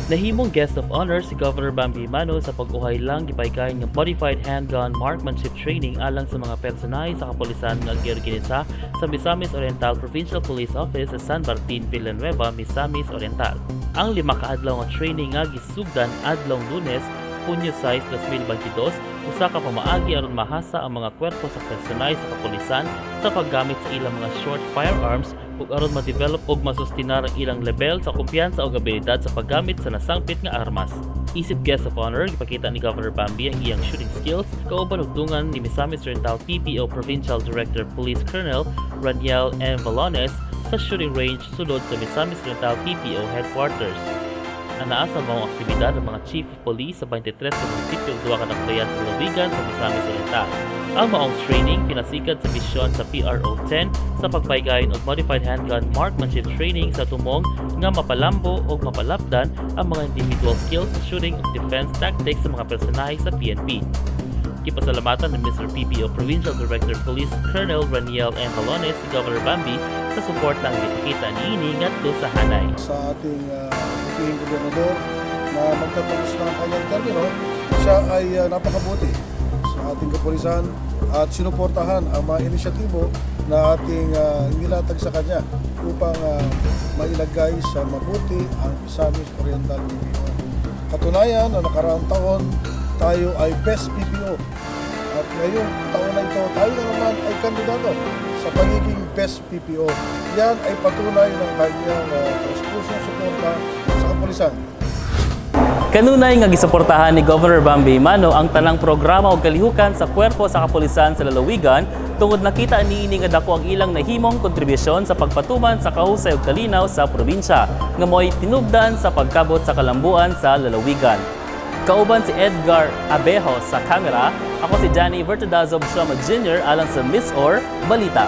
Nahimong Guest of Honor si Governor Bambi Emano sa pag-uhay lang gipahigayon ng Modified Handgun Marksmanship Training alang sa mga personahe sa kapulisan ng giorganisa sa Misamis Oriental Provincial Police Office sa San Martin, Villanueva, Misamis Oriental. Ang 5 kaadlaw nga training nga gisugdan adlong Lunes, Hunyo 6, 2022, usa ka pamaagi aron mahasa ang mga kwerpo sa personahe sa kapulisan sa paggamit sa ilang mga short firearms ug aron ma-develop ug masustinar ang ilang level sa kumpiyansa ug abilidad sa paggamit sa nasangpit nga armas. Isip Guest of Honor, ipakita ni Governor Bambi ang iyang shooting skills kauban og dungan ni Misamis Oriental PPO Provincial Director Police Colonel Raniel M. Valones sa shooting range sulod sa Misamis Oriental PPO Headquarters. Anaa sa mga aktibidad ng mga Chief of Police sa 23 sa munisipyo ug 2 ka dakbayan sa lalawigan sa Misamis Oriental. Ang maong training pinasikat sa misyon sa PRO-10 sa pagpahigayon og Modified Handgun Marksmanship Training sa tumong nga mapalambo o mapalapdan ang mga individual skills sa shooting ug defense tactics sa mga personahe sa PNP. Kipasalamatan ng Mr. PPO Provincial Director Police Colonel Raniel M. Valones si Governor Bambi sa suportang ipakita niini ngadto sa hanay. Sa ating ating gobernador na magtatapos na ang kanyang termino, siya ay napakabuti sa ating kapulisan at sinuportahan ang mga inisyatibo na ating inilatag sa kanya upang mailagay sa mabuti ang Misamis Oriental PPO. Katunayan na nakaraang taon tayo ay Best PPO at ngayong taon na ito tayo na naman ay kandidato sa pagiging Best PPO. Yan ay patunay ng kanyang pusong suporta sa kapulisan. Kanunay nga gisuportahan ni Governor Bambi Emano ang tanang programa o kalihukan sa kwerpo sa kapulisan sa lalawigan tungod nakita niini nga dako ang ilang nahimong kontribusyon sa pagpatuman sa kahusay ug kalinaw sa probinsya nga mo'y tinubdan sa pagkabot sa kalambuan sa lalawigan. Kauban si Edgar Abejo sa kamera, ako si Danny Vertadazo Jr. alang sa MisOr Balita.